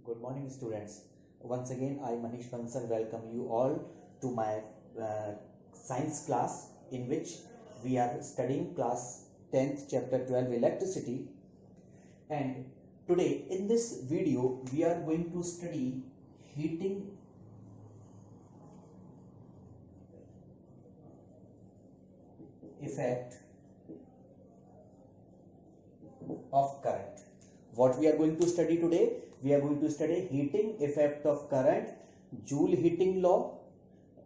Good morning, students. Once again, I, Manish Bansal, welcome you all to my science class in which we are studying class 10th, chapter 12, electricity. And today, in this video, we are going to study heating effect of current. What we are going to study today? We are going to study heating effect of current, Joule heating law,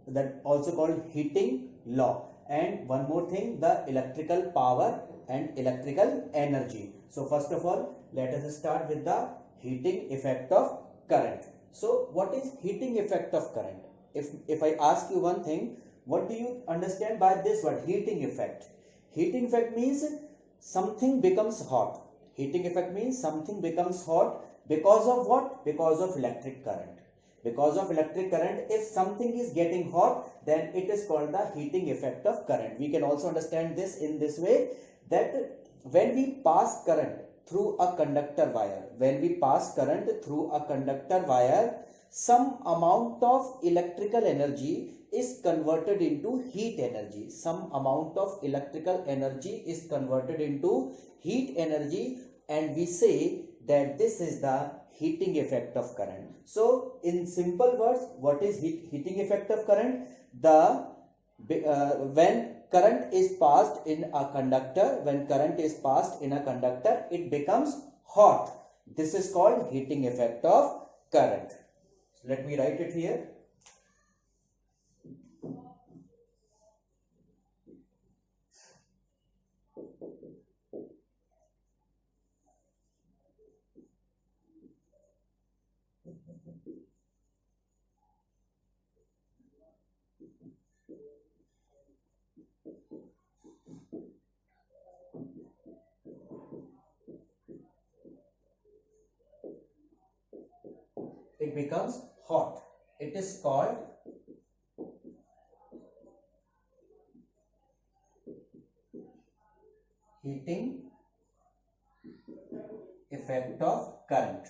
that also called heating law, and one more thing, the electrical power and electrical energy. So first of all, let us start with the heating effect of current. So what is heating effect of current? If I ask you one thing, what do you understand by this word heating effect? Heating effect means something becomes hot. Heating effect means something becomes hot because of what? Because of electric current. Because of electric current, if something is getting hot, then it is called the heating effect of current. We can also understand this in this way, that when we pass current through a conductor wire, some amount of electrical energy is converted into heat energy. Some amount of electrical energy is converted into heat energy, and we say that this is the heating effect of current. So in simple words, what is heating effect of current? When current is passed in a conductor, it becomes hot. This is called heating effect of current. So let me write it here. It becomes hot. It is called heating effect of current.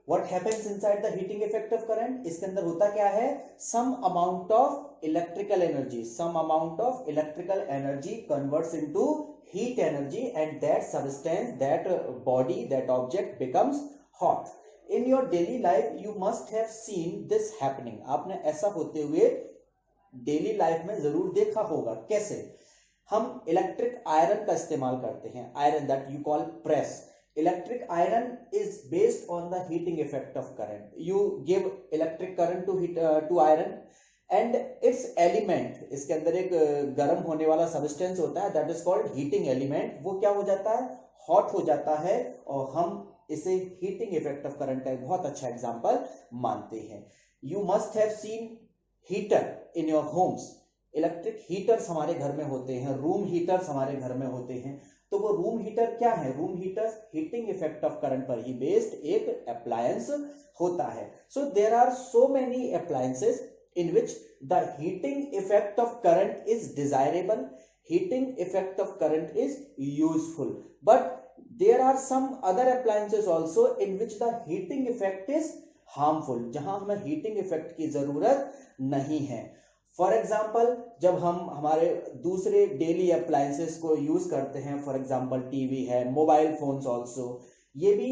What happens inside the heating effect of current? इसके अंदर होता क्या है? Some amount of electrical energy converts into heat energy, and that substance, that body, that object becomes hot. In your daily life, you must have seen this happening. आपने ऐसा होते हुए daily life में जरूर देखा होगा. कैसे? हम इलेक्ट्रिक आयरन का इस्तेमाल करते हैं. Iron, that you call press. Electric iron is based on the heating effect of current. You give electric current to iron, and its element, इसके अंदर एक गर्म होने वाला substance होता है, that is called heating element. वो क्या हो जाता है? hot हो जाता है, और हम इसे heating effect of current का एक बहुत अच्छा example मानते हैं. You must have seen heater in your homes. Electric heaters हमारे घर में होते हैं, रूम हीटर्स हमारे घर में होते हैं. तो वो रूम हीटर क्या है? Room heater heating effect of current पर ही बेस्ड एक अप्लायंस होता है. So there are so many appliances in which the heating effect of current is desirable, heating effect of current is useful, but there are some other appliances also in which the heating effect is harmful, जहां हमें heating effect की जरूरत नहीं है. For example, जब हम हमारे दूसरे डेली अप्लायंसेस को यूज करते हैं, फॉर एग्जाम्पल टीवी है, मोबाइल फोन्स ऑल्सो, ये भी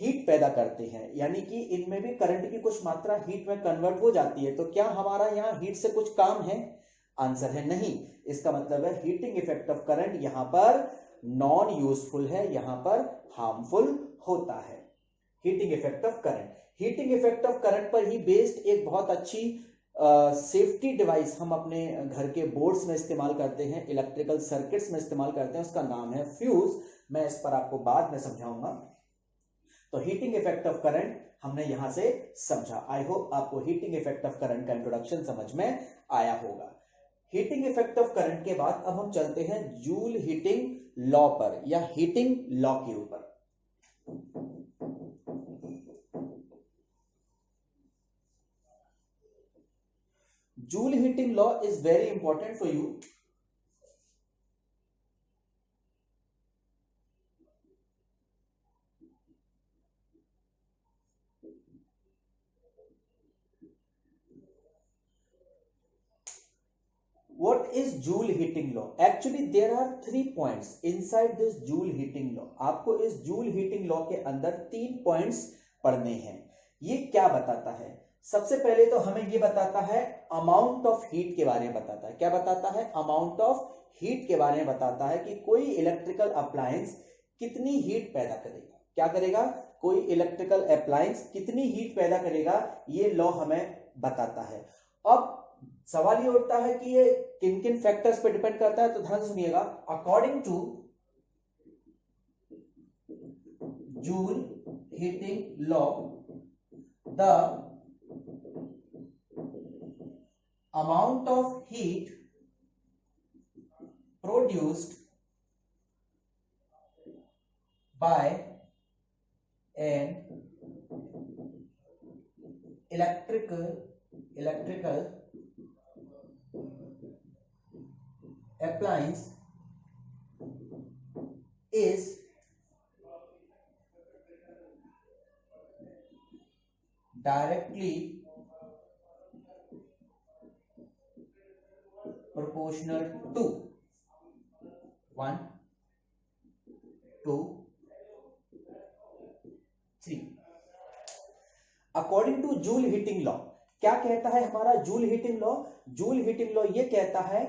हीट पैदा करते हैं, यानी कि इनमें भी करंट की कुछ मात्रा हीट में कन्वर्ट हो जाती है. तो क्या हमारा यहाँ हीट से कुछ काम है? आंसर है नहीं. इसका मतलब है हीटिंग इफेक्ट ऑफ करंट यहाँ पर नॉन यूजफुल है, यहाँ पर हार्मफुल होता है. Heating effect of current, heating effect of current पर ही बेस्ड एक बहुत अच्छी सेफ्टी डिवाइस हम अपने घर के बोर्ड्स में इस्तेमाल करते हैं, इलेक्ट्रिकल सर्किट्स में इस्तेमाल करते हैं. उसका नाम है फ्यूज. मैं इस पर आपको बाद में समझाऊंगा. तो हीटिंग इफेक्ट ऑफ करंट हमने यहां से समझा. आई होप आपको हीटिंग इफेक्ट ऑफ करंट का इंट्रोडक्शन समझ में आया होगा. हीटिंग इफेक्ट ऑफ करंट के बाद अब हम चलते हैं जूल हीटिंग लॉ पर, या हीटिंग लॉ के ऊपर. Joule heating law is very important for you. What is Joule heating law? Actually, there are 3 points inside this Joule heating law. आपको इस Joule heating law के अंदर 3 points पढ़ने हैं. ये क्या बताता है? सबसे पहले तो हमें ये बताता है अमाउंट ऑफ हीट के बारे में बताता है. क्या बताता है? अमाउंट ऑफ हीट के बारे में बताता है कि कोई इलेक्ट्रिकल अप्लायंस कितनी हीट पैदा करेगा. क्या करेगा? कोई इलेक्ट्रिकल अप्लायंस कितनी हीट पैदा करेगा, ये लॉ हमें बताता है. अब सवाल ये उठता है कि ये किन किन फैक्टर्स पे डिपेंड करता है, तो ध्यान से सुनिएगा. According two joule heating law, the amount of heat produced bye an electrical appliance is directly proportional to 1, 2, 3. According two joule heating law, क्या कहता है हमारा joule heating law? Joule heating law ये कहता है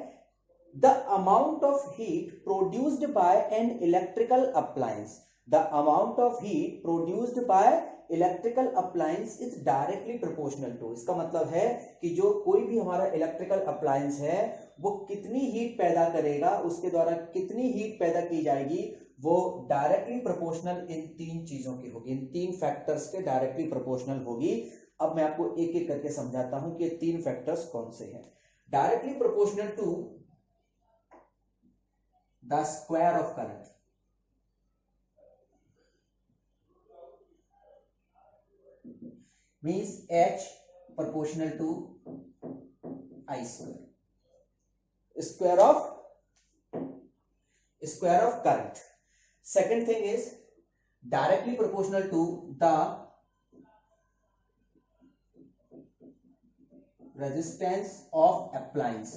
the amount of heat produced by an electrical appliance, the amount of heat produced by electrical appliance is directly proportional to. इसका मतलब है कि जो कोई भी हमारा इलेक्ट्रिकल अप्लायंस है वो कितनी हीट पैदा करेगा, उसके द्वारा कितनी हीट पैदा की जाएगी, वो डायरेक्टली प्रोपोर्शनल इन 3 चीजों की होगी, इन 3 फैक्टर्स के डायरेक्टली प्रोपोर्शनल होगी. अब मैं आपको एक एक करके समझाता हूं कि ये 3 फैक्टर्स कौन से हैं. Directly proportional to the square of current, means H proportional to I square, square of current. Second thing is directly proportional to the resistance of appliance.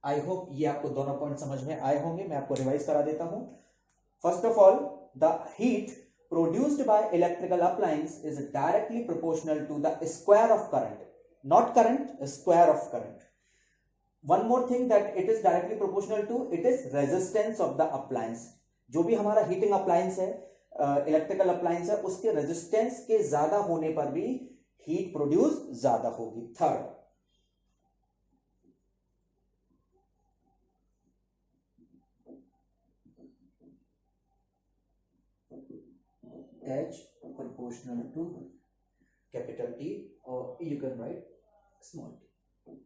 I hope ये आपको दोनों पॉइंट समझ में आए होंगे. मैं आपको रिवाइज करा देता हूं. First of all, the heat produced by electrical appliance is directly proportional to the square of current, not current, square of current. One more thing that it is directly proportional to, it is resistance of the appliance. जो भी हमारा heating appliance है, electrical appliance है, उसके resistance के ज्यादा होने पर भी हीट प्रोड्यूस ज्यादा होगी. Third, H proportional to capital T, or you can write small t.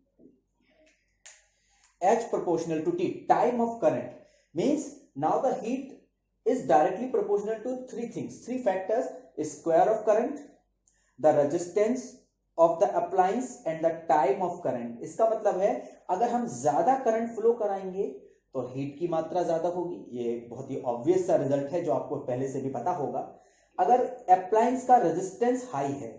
H proportional to T, time of current, means now the heat is directly proportional to 3 things, 3 factors: square of current, the resistance of the appliance and the time of current. इसका मतलब है अगर हम ज्यादा current flow कराएंगे तो heat की मात्रा ज्यादा होगी. ये बहुत ही ऑब्वियस सा रिजल्ट है जो आपको पहले से भी पता होगा. अगर अप्लायंस का रेजिस्टेंस हाई है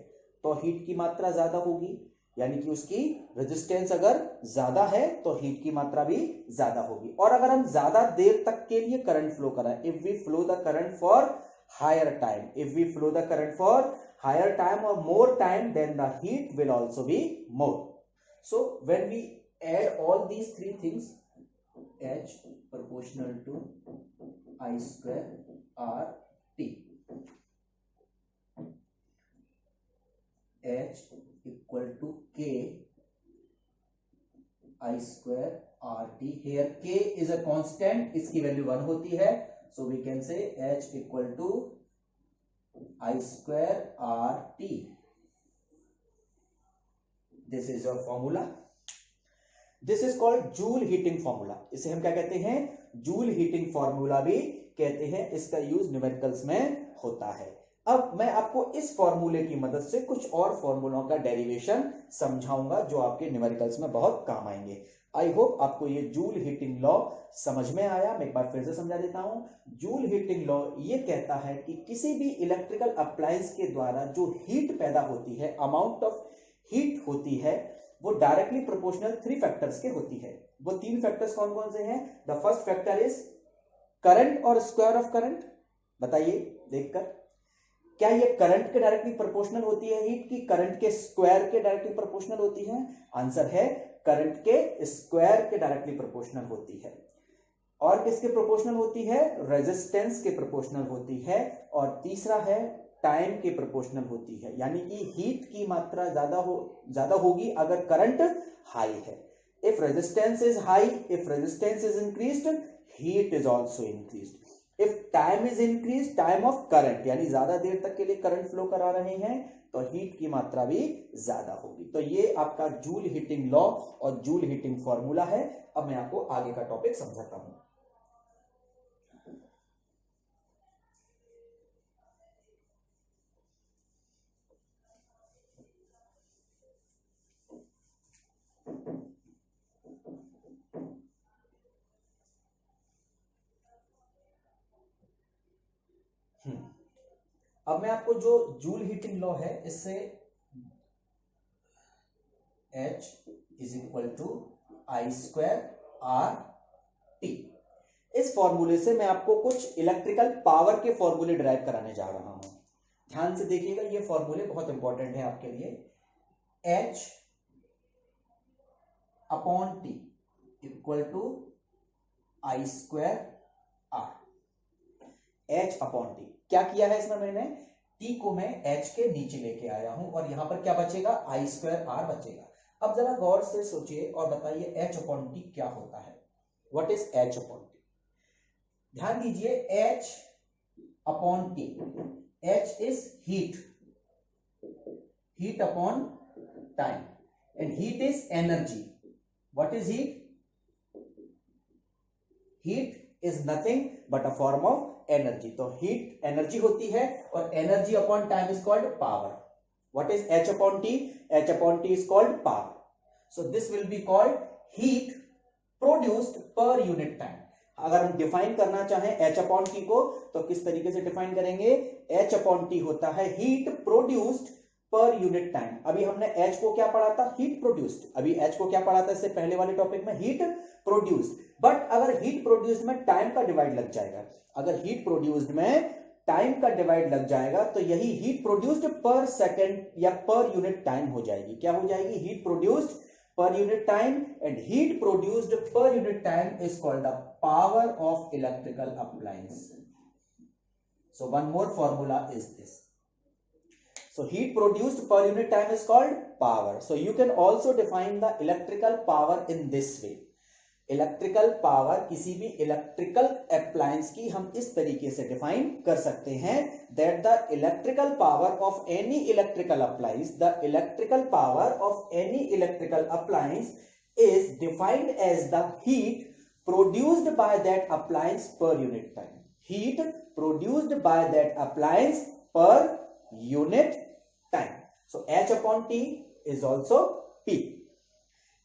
तो हीट की मात्रा ज्यादा होगी, यानी कि उसकी रेजिस्टेंस अगर ज्यादा है तो हीट की मात्रा भी ज्यादा होगी. और अगर हम ज्यादा देर तक के लिए करंट फ्लो कराएं, if we flow the current for higher time, if we flow the current for higher time और more time, then the heat will also be more. So when we add all these 3 things, H proportional to I square R T, H equal to K I square RT. Here K is a constant, इसकी value 1 होती है, so we can say H equal to I square RT. This is your formula. This is called Joule heating formula. इसे हम क्या कहते हैं? Joule heating formula भी कहते हैं. इसका यूज न्यूमेरिकल्स में होता है. अब मैं आपको इस फॉर्मूले की मदद से कुछ और फॉर्मूलों का डेरिवेशन समझाऊंगा जो आपके न्यूमेरिकल्स में बहुत काम आएंगे। आई होप आपको ये जूल हीटिंग लॉ समझ में आया। मैं एक बार फिर से समझा देता हूं। जूल हीटिंग लॉ ये कहता है कि किसी भी इलेक्ट्रिकल अप्लायंस के द्वारा जो हीट पैदा होती है, अमाउंट ऑफ हीट होती है, वो डायरेक्टली प्रोपोर्शनल 3 फैक्टर्स के होती है। वो 3 फैक्टर्स कौन कौन से हैं? The first factor is current और स्क्वायर ऑफ करंट। बताइए देखकर, क्या ये करंट के डायरेक्टली प्रोपोर्शनल होती है हीट, की करंट के स्क्वायर के डायरेक्टली प्रोपोर्शनल होती है? आंसर है करंट के स्क्वायर के डायरेक्टली प्रोपोर्शनल होती है। और किसके प्रोपोर्शनल होती है? रेजिस्टेंस के प्रोपोर्शनल होती है। और तीसरा है टाइम के प्रोपोर्शनल होती है, यानी कि हीट की मात्रा ज्यादा होगी अगर करंट हाई है। If resistance is high, if resistance is increased, heat is also increased. If time is increase, time of current, यानी ज्यादा देर तक के लिए करंट फ्लो करा रहे हैं तो हीट की मात्रा भी ज्यादा होगी। तो ये आपका जूल हीटिंग लॉ और जूल हीटिंग फॉर्मूला है। अब मैं आपको आगे का टॉपिक समझाता हूं। अब मैं आपको जो जूल हीटिंग लॉ है, इससे H is equal to I square R T, इस फॉर्मूले से मैं आपको कुछ इलेक्ट्रिकल पावर के फॉर्मूले डिराइव कराने जा रहा हूं। ध्यान से देखिएगा, ये फॉर्मूले बहुत इंपॉर्टेंट है आपके लिए। H upon T equal to I square R. H upon T, क्या किया है इसमें मैंने? T को मैं H के नीचे लेके आया हूं और यहां पर क्या बचेगा? आई स्क्वायर आर बचेगा। अब जरा गौर से सोचिए और बताइए H अपॉन टी क्या होता है? What is H upon T? ध्यान दीजिए, H upon T, H is heat, heat upon time, and heat is energy. What is heat? Heat is nothing but a form of energy. तो heat energy होती है और energy upon time is called power. What is H upon T? H upon T is called power. So this will be called heat produced पर unit time. अगर हम define करना चाहें H upon T को तो किस तरीके से डिफाइन करेंगे? H अपॉन टी होता है हीट प्रोड्यूस्ड पर यूनिट टाइम। अभी हमने H को क्या पढ़ा था? Heat produced. अभी H को क्या पढ़ा था इससे पहले वाले टॉपिक में? Heat produced. बट अगर हीट प्रोड्यूस्ड में टाइम का डिवाइड लग जाएगा, अगर हीट प्रोड्यूस्ड में टाइम का डिवाइड लग जाएगा तो यही हीट प्रोड्यूस्ड पर सेकंड या पर यूनिट टाइम हो जाएगी। क्या हो जाएगी? Heat produced per unit time, and heat produced per unit time is called the power of electrical appliance. So one more formula is this. So heat produced per unit time is called power. So you can also define the electrical power in this way. Electrical power किसी भी electrical appliance की हम इस तरीके से define कर सकते हैं, that the electrical power of any electrical appliance, the electrical power of any electrical appliance is defined as the heat produced by that appliance per unit time. Heat produced by that appliance per unit time. So H upon T is also P।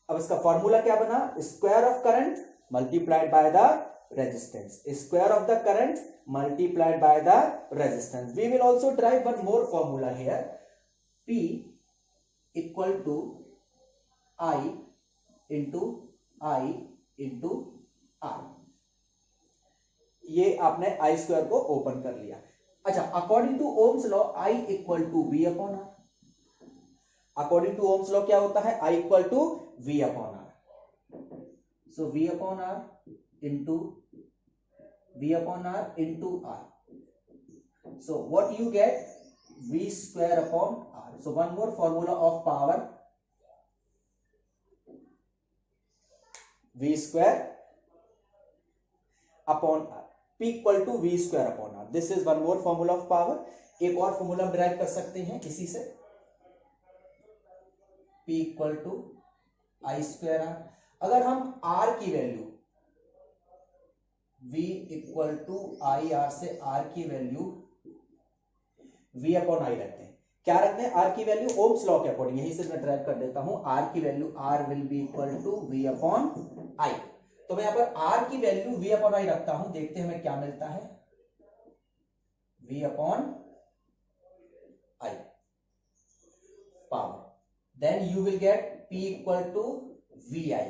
अब इसका formula क्या बना? Square of current multiplied by the resistance, square of the current multiplied by the resistance. We will also drive one more formula here, P equal to I into R। ये आपने I square को open कर लिया। अच्छा, according to Ohm's law I equal to V upon R। According to Ohm's law क्या होता है? I equal to V upon R। So V upon R into R। So what you get? V square upon R. So one more formula of power, V square upon R, P equal to V square upon R. This is one more formula of power. एक और formula derive कर सकते हैं इसी से, P equal to I square R। अगर हम R की value V equal to I R से R की वैल्यू V अपॉन आई रखते हैं। क्या रखते हैं? R की वैल्यू ओम्स लॉ के अकॉर्डिंग, यही से मैं ड्राइव कर देता हूं। R की value R will be equal to V upon I. तो मैं यहां पर R की वैल्यू V अपॉन आई रखता हूं, देखते हैं हमें क्या मिलता है। V upon I power, then you will get P equal to VI.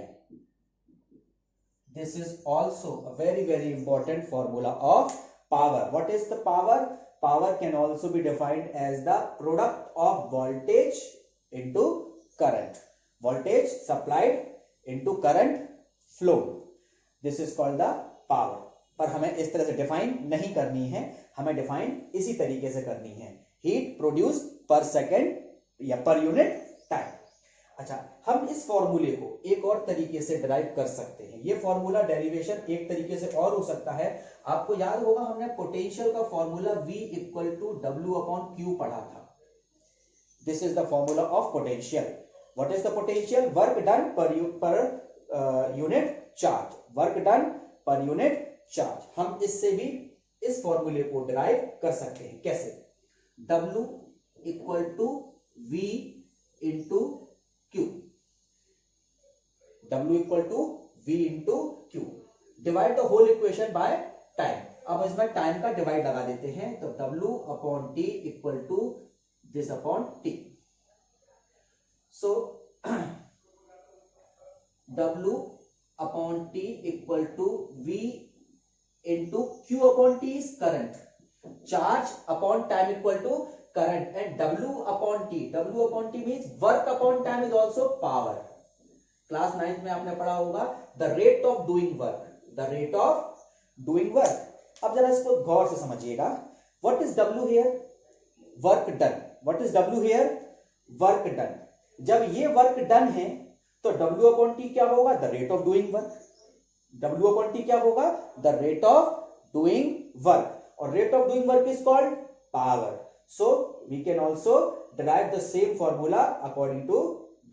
This is also a very important formula of power. What is the power? Power can also be defined as the product of voltage into current. Voltage supplied into current flow. This is called the power. पर हमें इस तरह से define नहीं करनी है, हमें define इसी तरीके से करनी है, हीट प्रोड्यूस पर सेकेंड या पर यूनिट टाइम। अच्छा, हम इस फॉर्मूले को एक और तरीके से डिराइव कर सकते हैं। ये फॉर्मूला डेरिवेशन एक तरीके से और हो सकता है। आपको याद होगा हमने पोटेंशियल का formula V equal to W upon Q पढ़ा था। This is the formula of potential. What is the potential? Work done per unit charge, work done per unit charge. हम इससे भी इस फॉर्मूले को डिराइव कर सकते हैं। कैसे? W equal to V into Q, W equal to V into Q। Divide the whole equation by time. अब इसमें टाइम का डिवाइड लगा देते हैं, तो W upon T equal to this upon T। So W upon T equal to V into Q upon T is current, charge upon time equal to current, and W upon T means work upon time is also power. Class 9th में आपने पढ़ा होगा the rate of doing work, the rate of doing work. अब जरा इसको गौर से समझिएगा। what is W here? work done. what is W here? work done. जब ये work done है तो W upon T क्या होगा? the rate of doing work. W upon T क्या होगा? the rate of doing work, और rate of doing work is called power. So we can also derive the same formula according to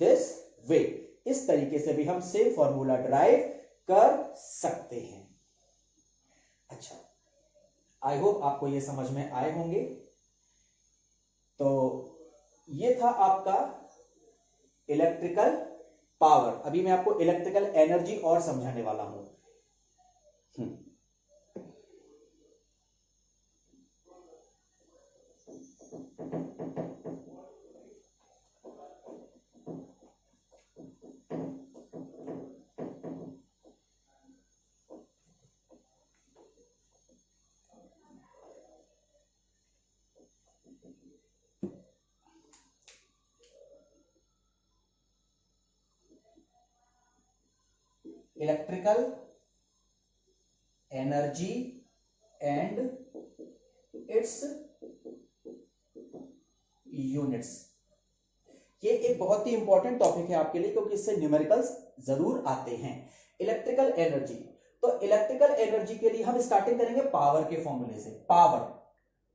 this way. इस तरीके से भी हम same formula derive कर सकते हैं। अच्छा, आई होप आपको ये समझ में आए होंगे। तो ये था आपका इलेक्ट्रिकल पावर। अभी मैं आपको इलेक्ट्रिकल एनर्जी और समझाने वाला हूं। Electrical energy and it's units. ये एक बहुत ही इंपॉर्टेंट टॉपिक है आपके लिए, क्योंकि इससे न्यूमेरिकल्स जरूर आते हैं। इलेक्ट्रिकल एनर्जी, तो इलेक्ट्रिकल एनर्जी के लिए हम स्टार्टिंग करेंगे पावर के फॉर्मूले से। Power,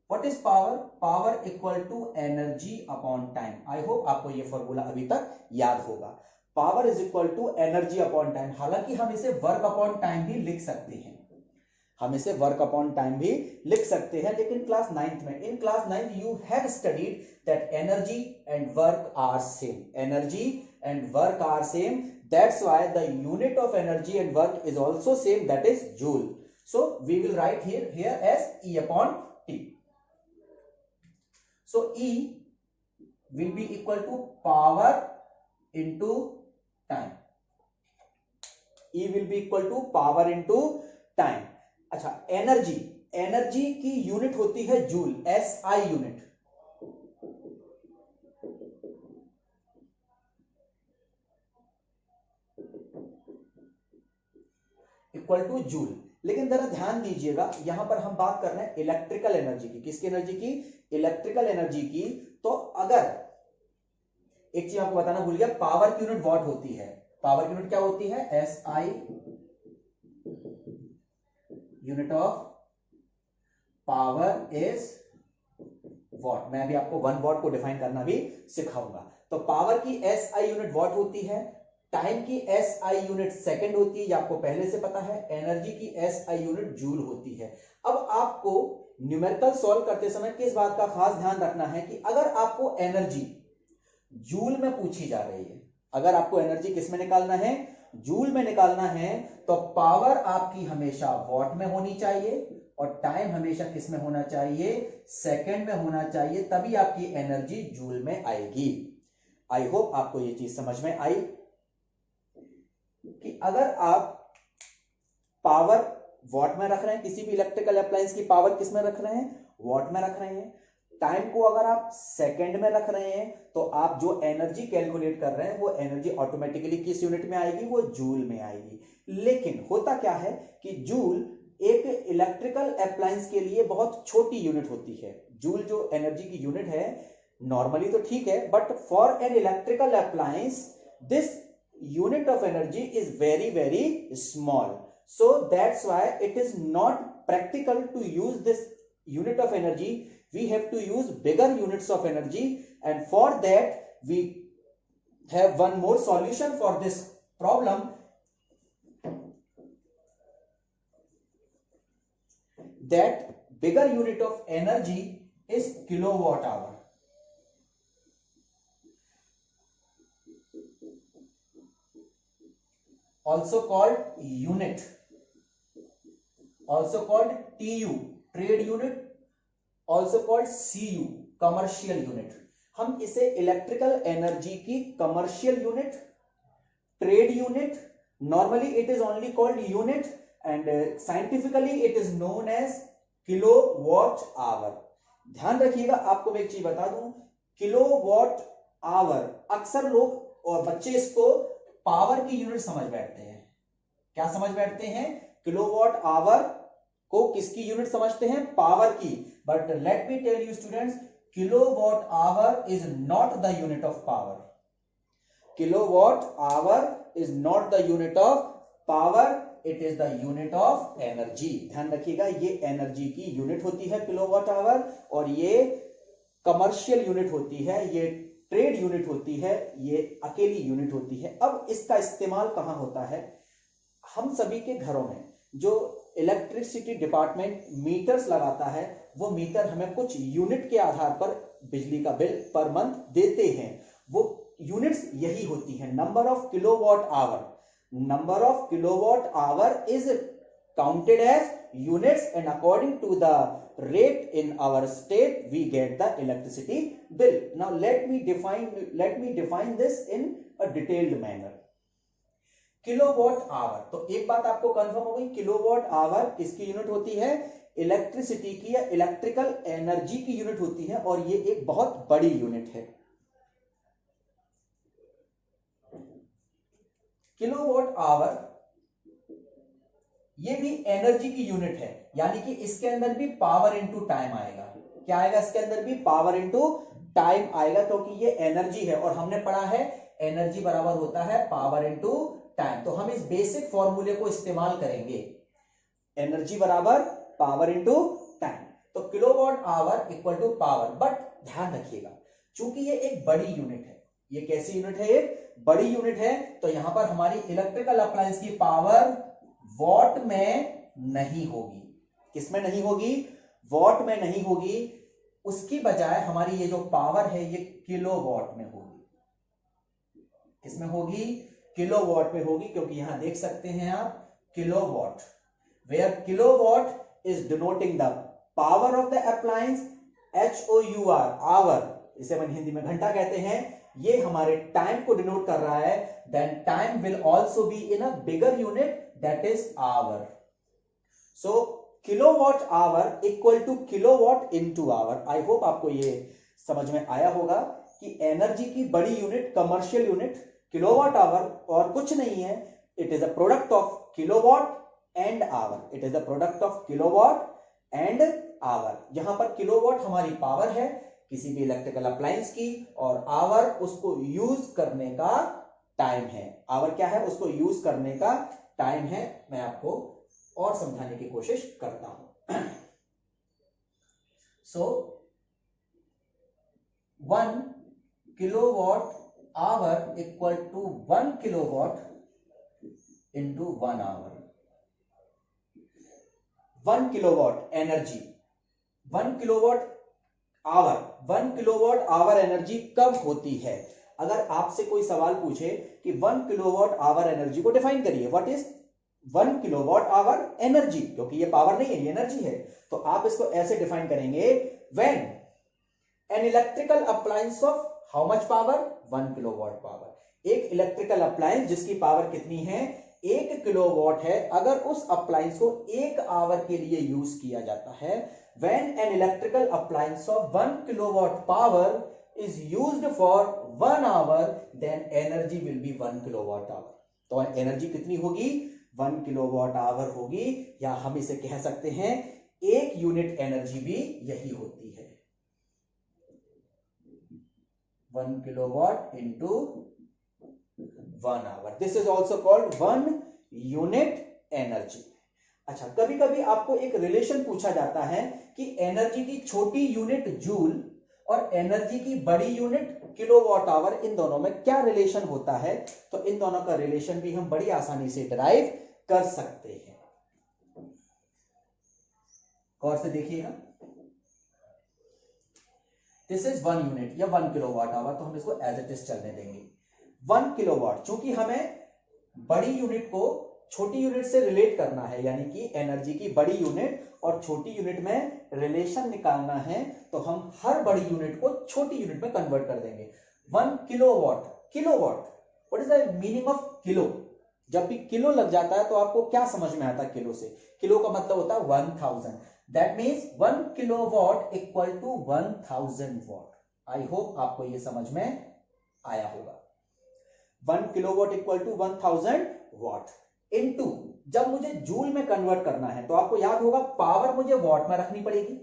what is power? Power equal to energy upon time. I hope आपको ये फॉर्मूला अभी तक याद होगा। Power is equal to energy upon time. हालांकि हम इसे वर्क अपॉन टाइम भी लिख सकते हैं, हम इसे वर्क अपॉन टाइम भी लिख सकते हैं, लेकिन क्लास 9th में, in class 9th you have studied that energy and work are same, energy and work are same, that's why the unit of energy and work is also same, that is joule. So we will write here as E upon T। So E will be equal to power into time. E will be equal to power into time. अच्छा, energy, energy की unit होती है joule, SI unit. Equal two joule. लेकिन जरा ध्यान दीजिएगा, यहां पर हम बात कर रहे हैं इलेक्ट्रिकल एनर्जी की। किसकी एनर्जी की? इलेक्ट्रिकल एनर्जी की। तो अगर एक चीज आपको बताना भूल गया, पावर की यूनिट वॉट होती है। पावर की यूनिट क्या होती है? SI unit of power is what. मैं अभी आपको 1 वॉट को डिफाइन करना भी सिखाऊंगा। तो पावर की SI यूनिट वॉट होती है, टाइम की SI यूनिट सेकंड होती है, ये आपको पहले से पता है। एनर्जी की SI यूनिट जूल होती है। अब आपको न्यूमेरिकल सॉल्व करते समय किस बात का खास ध्यान रखना है कि अगर आपको एनर्जी जूल में पूछी जा रही है, अगर आपको एनर्जी किस में निकालना है, जूल में निकालना है, तो पावर आपकी हमेशा वॉट में होनी चाहिए और टाइम हमेशा किस में होना चाहिए, सेकंड में होना चाहिए, तभी आपकी एनर्जी जूल में आएगी। आई होप आपको ये चीज समझ में आई कि अगर आप पावर वॉट में रख रहे हैं, किसी भी इलेक्ट्रिकल अप्लायंस की पावर किस में रख रहे हैं, वॉट में रख रहे हैं। टाइम को अगर आप सेकंड में रख रहे हैं तो आप जो एनर्जी कैलकुलेट कर रहे हैं वो एनर्जी ऑटोमेटिकली किस यूनिट में आएगी, वो जूल में आएगी। लेकिन होता क्या है कि जूल एक इलेक्ट्रिकल अप्लायंस के लिए बहुत छोटी यूनिट होती है। जूल जो एनर्जी की यूनिट है नॉर्मली तो ठीक है, but for an electrical appliance this unit of energy is very very small, so that's why it is not practical to use this unit of energy. We have to use bigger units of energy, and for that we have one more solution for this problem, that bigger unit of energy is kilowatt hour. Also called unit, also called TU trade unit, also called CU commercial unit. हम इसे इलेक्ट्रिकल एनर्जी की commercial unit, trade unit, normally it is only called unit and scientifically it is known as kilowatt hour. ध्यान रखिएगा, आपको मैं एक चीज बता दूं, किलोवाट आवर अक्सर लोग और बच्चे इसको पावर की यूनिट समझ बैठते हैं। क्या समझ बैठते हैं, किलोवाट आवर को किसकी यूनिट समझते हैं, पावर की। But let me tell you students, kilowatt hour is not the unit of power. Kilowatt hour is not the unit of power, it is the unit of energy. ध्यान रखिएगा, ये energy की unit होती है kilowatt hour, और ये commercial unit होती है, ये ट्रेड यूनिट होती है, ये अकेली यूनिट होती है। अब इसका इस्तेमाल कहां होता है, हम सभी के घरों में जो इलेक्ट्रिसिटी डिपार्टमेंट मीटर्स लगाता है, वो मीटर हमें कुछ यूनिट के आधार पर बिजली का बिल पर मंथ देते हैं। वो यूनिट्स यही होती हैं, number of kilowatt hour. Number of kilowatt hour is counted as units, and according to the rate in our state we get the electricity bill. Now let me define this in a detailed manner. Kilowatt hour, तो एक बात आपको confirm हो गई, kilowatt hour किसकी unit होती है, electricity की या इलेक्ट्रिकल एनर्जी की यूनिट होती है, और ये एक बहुत बड़ी यूनिट है। किलोवाट आवर ये भी एनर्जी की यूनिट है, यानी कि इसके अंदर भी पावर इनटू टाइम आएगा। क्या आएगा, इसके अंदर भी पावर इनटू टाइम आएगा, क्योंकि ये एनर्जी है और हमने पढ़ा है एनर्जी बराबर होता है पावर इनटू टाइम। तो हम इस बेसिक फॉर्मूले को इस्तेमाल करेंगे, एनर्जी बराबर पावर इनटू टाइम। तो kilowatt hour equal to power. But ध्यान रखिएगा, चूंकि ये एक बड़ी यूनिट है, ये कैसी यूनिट है, एक बड़ी यूनिट है, तो यहां पर हमारी इलेक्ट्रिकल अप्लायंस की पावर वॉट में नहीं होगी। किसमें नहीं होगी, वॉट में नहीं होगी, उसकी बजाय हमारी ये जो पावर है ये किलोवाट में होगी। किसमें होगी, किलोवाट में होगी, क्योंकि यहां देख सकते हैं आप kilowatt, where kilowatt is denoting the power of the appliance, HOUR hour, इसे हम हिंदी में घंटा कहते हैं, ये हमारे टाइम को डिनोट कर रहा है। Then time will also be in a bigger unit, that is hour. So kilowatt hour equal to kilowatt into hour. I hope आपको ये समझ में आया होगा कि एनर्जी की बड़ी unit, commercial unit kilowatt hour और कुछ नहीं है, it is a product of kilowatt and hour. It is a product of kilowatt and hour. यहां पर किलोवाट हमारी पावर है किसी भी इलेक्ट्रिकल अप्लायंस की, और आवर उसको यूज करने का टाइम है। आवर क्या है, उसको यूज करने का टाइम है। मैं आपको और समझाने की कोशिश करता हूं। So 1 kilowatt hour equal to 1 kilowatt into 1 hour. 1 kilowatt energy, 1 kilowatt hour, 1 kilowatt hour energy कब होती है? अगर आपसे कोई सवाल पूछे कि 1 किलोवाट आवर एनर्जी को डिफाइन करिए, what is 1 kilowatt hour energy, क्योंकि ये पावर नहीं है, ये एनर्जी है, तो आप इसको ऐसे डिफाइन करेंगे, when an electrical appliance of how much power, 1 kilowatt power. एक इलेक्ट्रिकल अप्लायंस जिसकी पावर कितनी है, 1 किलोवाट है, अगर उस अप्लायंस को 1 आवर के लिए यूज किया जाता है, when an electrical appliance of 1 kilowatt power is used for 1 hour, then energy will be 1 kilowatt hour। तो एनर्जी कितनी होगी, 1 किलोवाट आवर होगी, या हम इसे कह सकते हैं 1 यूनिट एनर्जी भी यही होती है, 1 kilowatt into 1 hour. This is also called 1 unit energy. अच्छा, कभी कभी आपको एक रिलेशन पूछा जाता है कि एनर्जी की छोटी यूनिट जूल और एनर्जी की बड़ी यूनिट किलोवाट आवर, इन दोनों में क्या रिलेशन होता है? तो इन दोनों का रिलेशन भी हम बड़ी आसानी से डिराइव कर सकते हैं। गौर से देखिएगा, दिस इज 1 यूनिट या 1 किलोवाट आवर, तो हम इसको एज इट इज चलने देंगे। 1 किलोवाट, चूंकि हमें बड़ी यूनिट को छोटी यूनिट से रिलेट करना है, यानी कि एनर्जी की बड़ी यूनिट और छोटी यूनिट में रिलेशन निकालना है, तो हम हर बड़ी यूनिट को छोटी यूनिट में कन्वर्ट कर देंगे। 1 kilowatt, kilowatt, what is the meaning of kilo? जब भी किलो लग जाता है तो आपको क्या समझ में आता है किलो से? किलो का मतलब होता है 1000, that means 1 kilowatt equal to 1000 watt. I hope आपको यह समझ में आया होगा। 1 kilowatt equal to 1000 watt into, जब मुझे जूल में कन्वर्ट करना है तो आपको याद होगा पावर मुझे वॉट में रखनी पड़ेगी।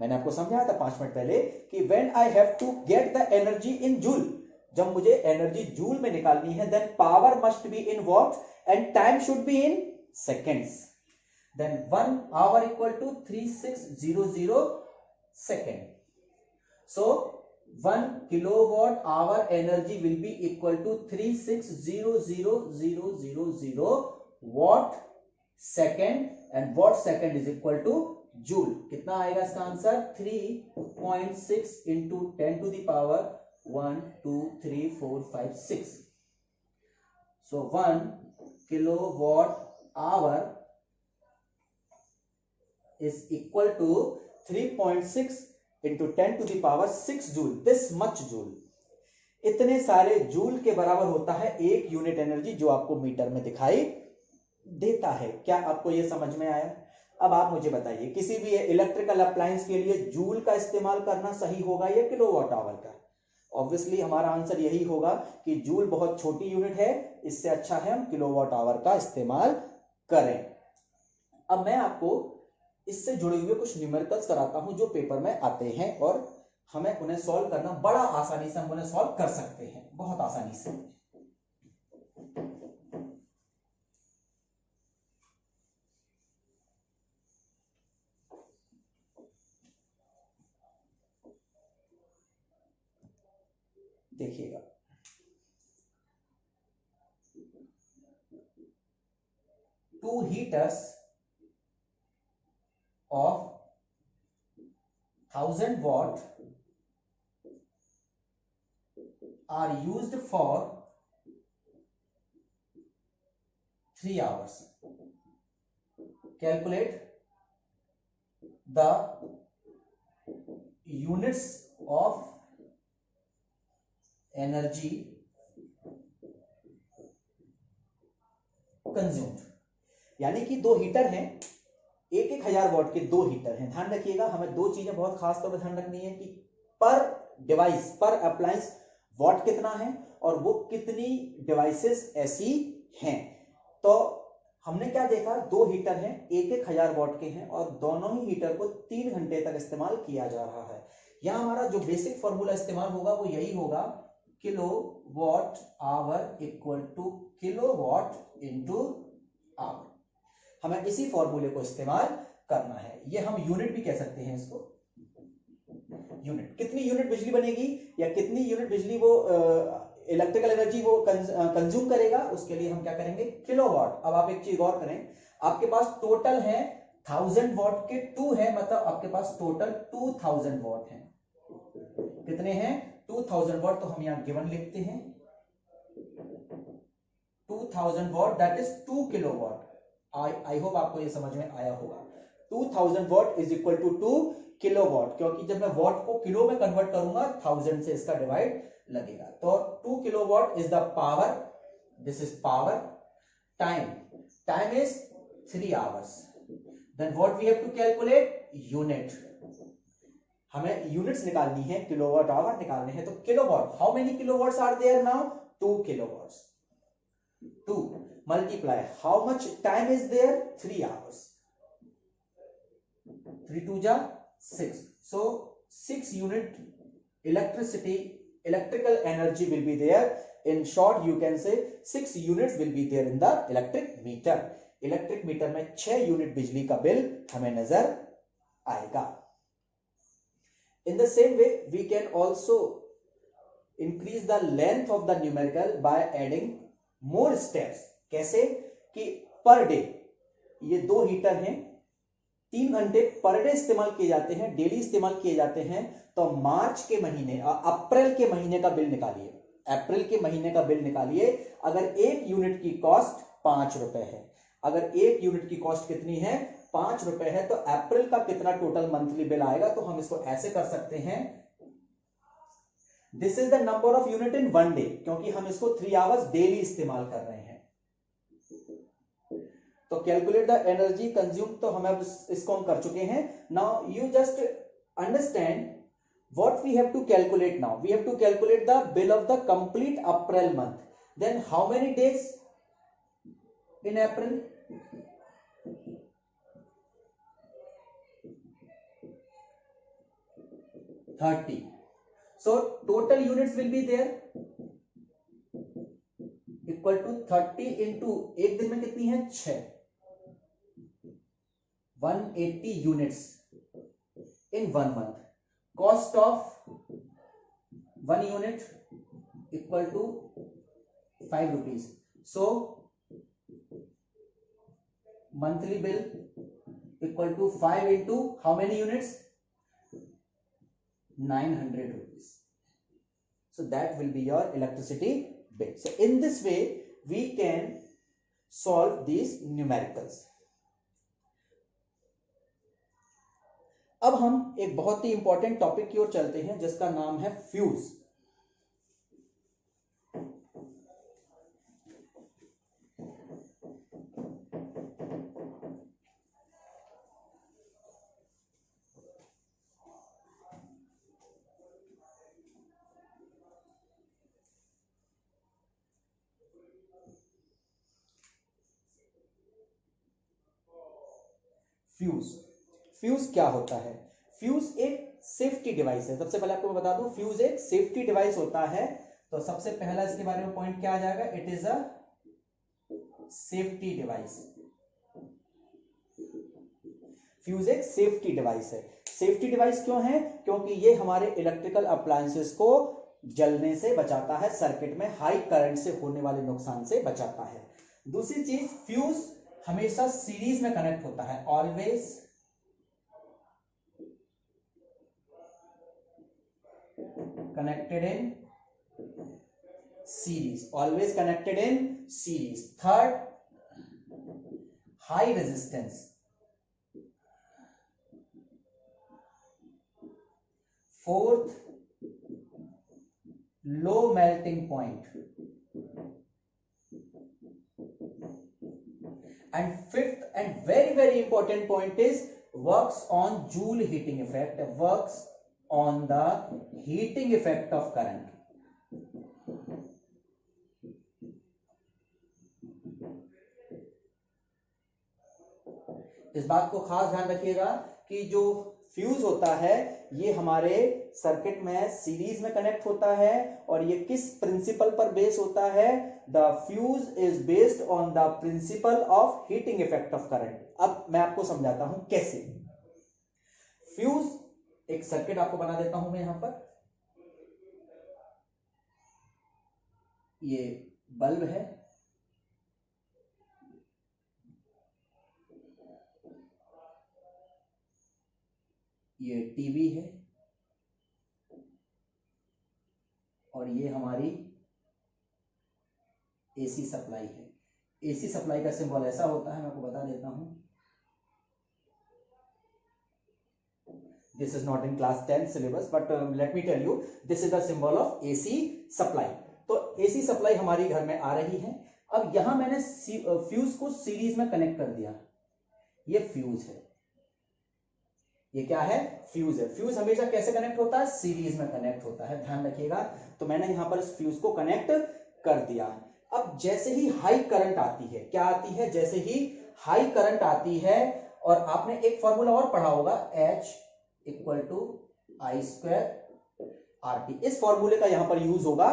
मैंने आपको समझाया था 5 मिनट पहले कि when I have to get the energy in joule, जब मुझे एनर्जी जूल में निकालनी है, then power must be in watt and time should be in seconds. Then 1 hour equal to 3600 second. So 1 kilowatt hour energy will be equal to 3600,000 watt second, and watt second is equal to joule। कितना आएगा इसका answer? 3.6 into 10 to the power 1 2 3 4 5 6। so 1 kilowatt hour is equal to 3.6 into 10 to the power 6 joule, this much joule. इतने सारे joule के बराबर होता है एक यूनिट एनर्जी, जो आपको मीटर में दिखाई देता है। क्या आपको यह समझ में आया? अब आप मुझे बताइए, किसी भी इलेक्ट्रिकल अप्लायंस के लिए जूल का इस्तेमाल करना सही होगा या किलोवाट आवर का? ऑब्वियसली हमारा आंसर यही होगा कि जूल बहुत छोटी यूनिट है, इससे अच्छा है हम किलोवाट आवर का इस्तेमाल करें। अब मैं आपको इससे जुड़े हुए कुछ न्यूमेरिकल्स कराता हूं जो पेपर में आते हैं, और हमें उन्हें सॉल्व करना बड़ा आसानी से, हम उन्हें सॉल्व कर सकते हैं बहुत आसानी से। देखिएगा, to heaters of 1000 watt are used for 3 hours. Calculate the units of energy consumed। यानी कि 2 हीटर हैं, 1000 वॉट के 2 हीटर हैं। ध्यान रखिएगा, हमें 2 चीजें बहुत खास तौर पर ध्यान रखनी है कि पर डिवाइस, पर अप्लायंस वॉट कितना है और वो कितनी डिवाइसेस ऐसी हैं। तो हमने क्या देखा, 2 हीटर हैं, 1000 वॉट के हैं, और दोनों ही हीटर को 3 घंटे तक इस्तेमाल किया जा रहा है। यहां हमारा जो बेसिक फॉर्मूला इस्तेमाल होगा वो यही होगा, kilowatt hour equal to kilowatt into hour. हमें इसी फॉर्मूले को इस्तेमाल करना है। ये हम यूनिट भी कह सकते हैं इसको, यूनिट। कितनी यूनिट बिजली बनेगी या कितनी यूनिट बिजली वो इलेक्ट्रिकल एनर्जी वो कंज्यूम करेगा, उसके लिए हम क्या करेंगे, किलोवाट। अब आप एक चीज गौर करें, आपके पास टोटल है 1000 वॉट के 2 है, मतलब आपके पास टोटल 2000 वॉट है। कितने हैं, 2000 वॉट। तो हम यहां गिवन लिखते हैं 2000 watt that is 2 kilowatt. I hope आपको ये समझ में आया होगा। 2000 watt is equal to 2 kilowatt, क्योंकि जब मैं वॉट को किलो में कन्वर्ट करूंगा 1000 से इसका डिवाइड लगेगा। तो 2 kilowatt is the power, this is power. Time is 3 hours. Then what we have to calculate, unit. हमें यूनिट्स निकालनी है, किलोवाट आवर निकालने हैं। तो kilowatt, how many kilowatts are there now, 2 kilowatts. 2 multiply how much time is there, 3 hours. 3 2 ja 6. So 6 unit electrical energy will be there. In short you can say 6 units will be there in the electric meter. Electric meter में 6 unit बिजली का bill हमें नजर आएगा। In the same way we can also increase the length of the numerical by adding more steps. कैसे कि per day, ये 2 heater हैं, 3 घंटे पर डे इस्तेमाल किए जाते हैं, डेली इस्तेमाल किए जाते हैं। तो मार्च के महीने, अप्रैल के महीने का बिल निकालिए, अप्रैल के महीने का बिल निकालिए। अगर 1 यूनिट की कॉस्ट 5 रुपए है, अगर 1 यूनिट की कॉस्ट कितनी है, 5 रुपए है, तो अप्रैल का कितना टोटल मंथली बिल आएगा। तो हम इसको ऐसे कर सकते हैं, this is the number of unit in 1 day, क्योंकि हम इसको 3 आवर्स डेली इस्तेमाल कर रहे हैं। तो कैलकुलेट द एनर्जी कंज्यूम, तो हम अब इसको हम कर चुके हैं। Now you just understand what we have to calculate. Now we have to calculate the bill of the complete April month. Then how many days in April, 30. So total units will be there equal to 30 into एक दिन में कितनी है, 6, 180 units in 1 month. Cost of 1 unit equal to 5 rupees. So monthly bill equal to 5 into how many units, 900 rupees. So that will be your electricity bill. So in this way we can solve these numericals. अब हम एक बहुत ही important topic की ओर चलते हैं जिसका नाम है फ्यूज। फ्यूज क्या होता है? फ्यूज एक सेफ्टी डिवाइस है। सबसे पहले आपको मैं बता दूं, फ्यूज एक सेफ्टी डिवाइस होता है। तो सबसे पहला इसके बारे में पॉइंट क्या आ जाएगा, it is a safety device. Fuse एक सेफ्टी डिवाइस है। सेफ्टी डिवाइस क्यों है? क्योंकि ये हमारे इलेक्ट्रिकल अप्लायंसेस को जलने से बचाता है, सर्किट में हाई करंट से होने वाले नुकसान से बचाता है। दूसरी चीज, फ्यूज हमेशा सीरीज में कनेक्ट होता है, always connected in series, always connected in series. Third, high resistance. Fourth, low melting point. And fifth and very important point is works on Joule heating effect, works on the heating effect of current. इस बात को खास ध्यान रखिएगा कि जो fuse होता है ये हमारे सर्किट में सीरीज में कनेक्ट होता है, और ये किस प्रिंसिपल पर बेस होता है? The fuse is based on the principle of heating effect of current. अब मैं आपको समझाता हूं कैसे। फ्यूज एक सर्किट आपको बना देता हूं मैं यहां पर। ये बल्ब है, ये टीवी है, और ये हमारी एसी सप्लाई है। एसी सप्लाई का सिंबल ऐसा होता है, मैं आपको बता देता हूं। This is not in class 10 syllabus, but let me tell you, this is the symbol of AC supply. तो एसी सप्लाई हमारी घर में आ रही है। अब यहां मैंने फ्यूज को सीरीज में कनेक्ट कर दिया। ये फ्यूज है, ये क्या है? फ्यूज है। फ्यूज हमेशा कैसे कनेक्ट होता है? सीरीज में कनेक्ट होता है, ध्यान रखिएगा। तो मैंने यहां पर इस फ्यूज को कनेक्ट कर दिया। अब जैसे ही हाई करंट आती है, क्या आती है? जैसे ही हाई करंट आती है, और आपने एक फॉर्मूला और पढ़ा होगा, H = I² RT। इस फॉर्मूले का यहां पर यूज होगा।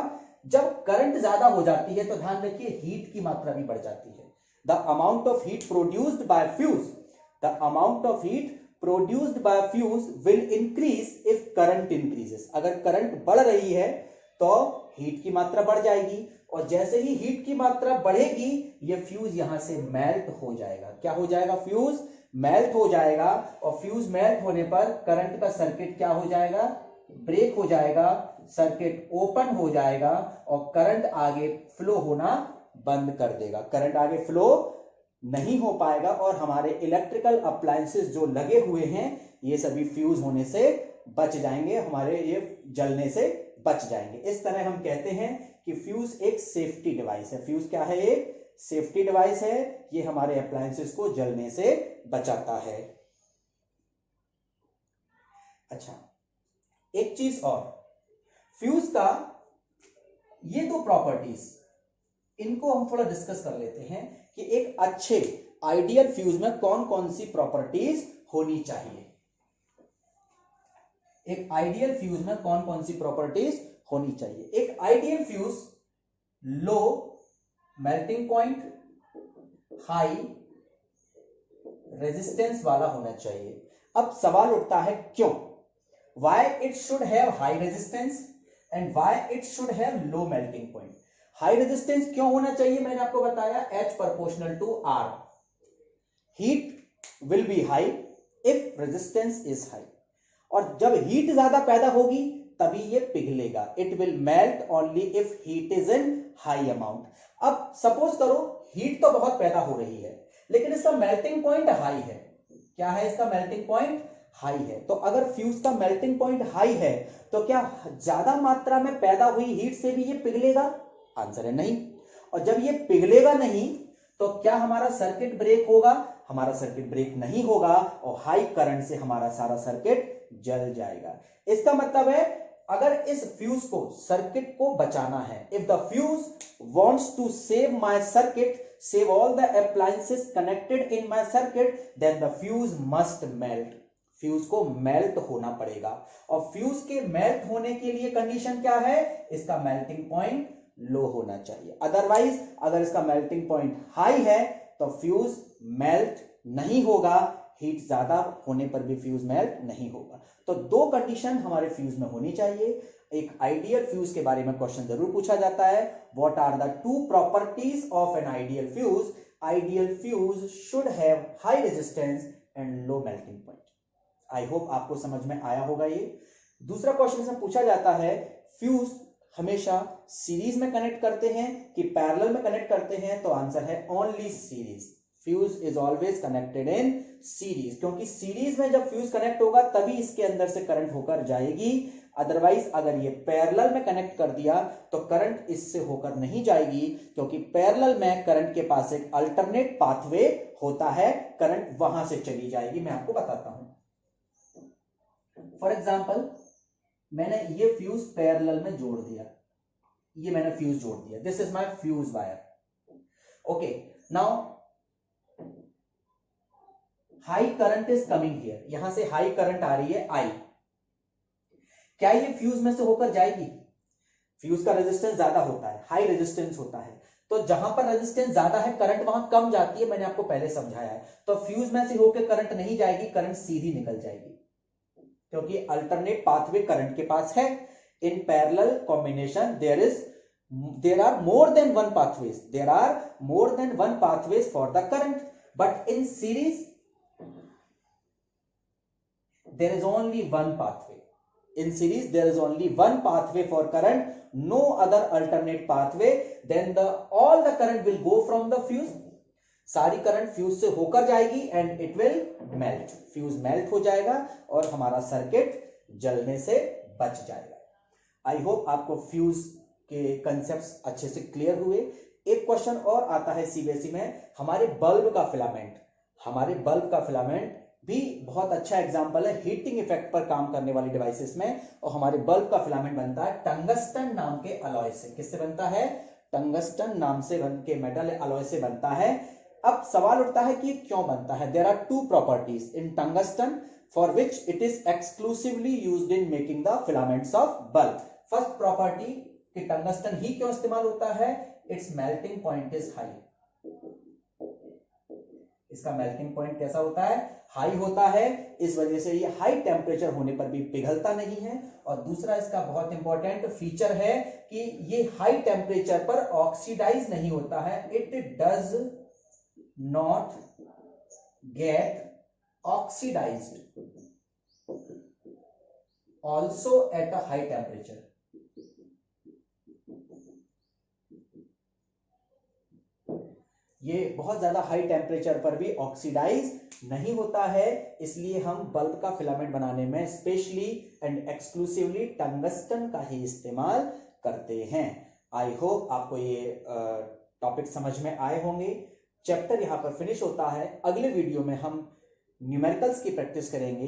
जब करंट ज्यादा हो जाती है तो ध्यान रखिए हीट की मात्रा भी बढ़ जाती है। The amount of heat produced bye fuse, the amount of heat produced bye fuse will increase if current increases. अगर करंट बढ़ रही है तो हीट की मात्रा बढ़ जाएगी, और जैसे ही हीट की मात्रा बढ़ेगी, ये फ्यूज यहां से मेल्ट हो जाएगा। क्या हो जाएगा? फ्यूज मेल्ट हो जाएगा। और फ्यूज मेल्ट होने पर करंट का सर्किट क्या हो जाएगा? ब्रेक हो जाएगा, सर्किट ओपन हो जाएगा, और करंट आगे फ्लो होना बंद कर देगा। करंट आगे फ्लो नहीं हो पाएगा, और हमारे इलेक्ट्रिकल अप्लायंसेस जो लगे हुए हैं, ये सभी फ्यूज होने से बच जाएंगे, हमारे ये जलने से बच जाएंगे। इस तरह हम कहते हैं कि फ्यूज एक सेफ्टी डिवाइस है। फ्यूज क्या है? एक सेफ्टी डिवाइस है। ये हमारे अप्लायंसेस को जलने से बचाता है। अच्छा, एक चीज और, फ्यूज का ये दो प्रॉपर्टीज, इनको हम थोड़ा डिस्कस कर लेते हैं कि एक अच्छे आइडियल फ्यूज में कौन कौन सी प्रॉपर्टीज होनी चाहिए। एक आइडियल फ्यूज में कौन कौन सी प्रॉपर्टीज होनी चाहिए? एक आइडियल फ्यूज लो मेल्टिंग पॉइंट, हाई रेजिस्टेंस वाला होना चाहिए। अब सवाल उठता है क्यों? Why it should have high resistance and why it should have low melting point? High resistance क्यों होना चाहिए? मैंने आपको बताया, H = R. Heat will be high if resistance is high. और जब हीट ज्यादा पैदा होगी तभी ये पिघलेगा। It will melt only if heat is in high amount. अब सपोज करो हीट तो बहुत पैदा हो रही है, लेकिन इसका मेल्टिंग पॉइंट हाई है। क्या है इसका मेल्टिंग पॉइंट? हाई है। तो अगर फ्यूज का मेल्टिंग पॉइंट हाई है तो क्या ज्यादा मात्रा में पैदा हुई हीट से भी ये पिघलेगा? आंसर है नहीं। और जब ये पिघलेगा नहीं तो क्या हमारा सर्किट ब्रेक होगा? हमारा सर्किट ब्रेक नहीं होगा, और हाई करंट से हमारा सारा सर्किट जल जाएगा। इसका मतलब है अगर इस फ्यूज को, सर्किट को बचाना है, if the fuse wants to save my circuit, save all the appliances connected in my circuit, then the fuse must melt. Fuse को मेल्ट होना पड़ेगा, और फ्यूज के मेल्ट होने के लिए कंडीशन क्या है? इसका मेल्टिंग पॉइंट लो होना चाहिए। अदरवाइज अगर इसका मेल्टिंग पॉइंट हाई है तो फ्यूज मेल्ट नहीं होगा, हीट ज्यादा होने पर भी फ्यूज मेल्ट नहीं होगा। तो दो कंडीशन हमारे फ्यूज में होनी चाहिए। एक आइडियल फ्यूज के बारे में क्वेश्चन जरूर पूछा जाता है, what are the two properties of an ideal fuse? Ideal fuse should have high resistance and low melting point. I hope आपको समझ में आया होगा ये। दूसरा क्वेश्चन से पूछा जाता है, फ्यूज हमेशा सीरीज में कनेक्ट करते हैं कि पैरेलल में कनेक्ट करते हैं? तो आंसर है only series. Fuse is always connected in series, क्योंकि सीरीज में जब फ्यूज कनेक्ट होगा तभी इसके अंदर से करंट होकर जाएगी। अदरवाइज अगर ये पैरेलल में कनेक्ट कर दिया तो करंट इससे होकर नहीं जाएगी, क्योंकि पैरेलल में करंट के पास एक अल्टरनेट पाथवे होता है, करंट वहां से चली जाएगी। मैं आपको बताता हूं। फॉर एग्जाम्पल, मैंने ये फ्यूज पैरेलल में जोड़ दिया, ये मैंने फ्यूज जोड़ दिया, this is my fuse wire. Okay, now high current is coming here, यहां से हाई करंट आ रही है आई। क्या ये फ्यूज में से होकर जाएगी? फ्यूज का रेजिस्टेंस ज्यादा होता है, हाई रेजिस्टेंस होता है, तो जहां पर रेजिस्टेंस ज्यादा है करंट वहां कम जाती है, मैंने आपको पहले समझाया है। तो फ्यूज में से होकर करंट नहीं जाएगी, करंट सीधी निकल जाएगी, क्योंकि अल्टरनेट पाथवे करंट के पास है। In parallel combination there is there are more than one pathways. There are more than one pathways for the current, but in series there is only one pathway. In series there is only one pathway for current, no other alternate pathway. Then all the current will go from the fuse. सारी current fuse से होकर जाएगी and it will melt. Fuse melt हो जाएगा और हमारा circuit जलने से बच जाएगा. आई होप आपको फ्यूज के कंसेप्ट्स अच्छे से क्लियर हुए. एक क्वेश्चन और आता है सीबीएसई में, हमारे बल्ब का फिलामेंट. हमारे बल्ब का फिलामेंट भी बहुत अच्छा एग्जांपल है हीटिंग इफेक्ट पर काम करने वाली डिवाइसेस में. और हमारे बल्ब का फिलामेंट बनता है टंगस्टन नाम के अलॉय से. किससे बनता है? टंगस्टन नाम से बन के मेटल अलॉय से बनता है. अब सवाल उठता है कि क्यों बनता है. There are two properties in tungsten for which it is exclusively used in making the filaments of bulb. First property कि टंगस्टन ही क्यों इस्तेमाल होता है? It's melting point is high. इसका मेल्टिंग पॉइंट कैसा होता है? हाई होता है. इस वजह से ये हाई टेम्परेचर होने पर भी पिघलता नहीं है. और दूसरा इसका बहुत इंपॉर्टेंट फीचर है कि ये हाई टेम्परेचर पर ऑक्सीडाइज नहीं होता है. It does not get oxidized also at a high temperature. ये बहुत ज्यादा हाई टेम्परेचर पर भी ऑक्सीडाइज नहीं होता है. इसलिए हम बल्ब का फिलामेंट बनाने में स्पेशली एंड एक्सक्लूसिवली टंगस्टन का ही इस्तेमाल करते हैं. आई होप आपको ये टॉपिक समझ में आए होंगे. चैप्टर यहां पर फिनिश होता है. अगले वीडियो में हम न्यूमेरिकल्स की प्रैक्टिस करेंगे.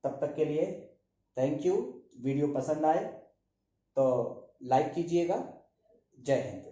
तब तक के लिए थैंक यू. वीडियो पसंद आए तो लाइक कीजिएगा. जय हिंद.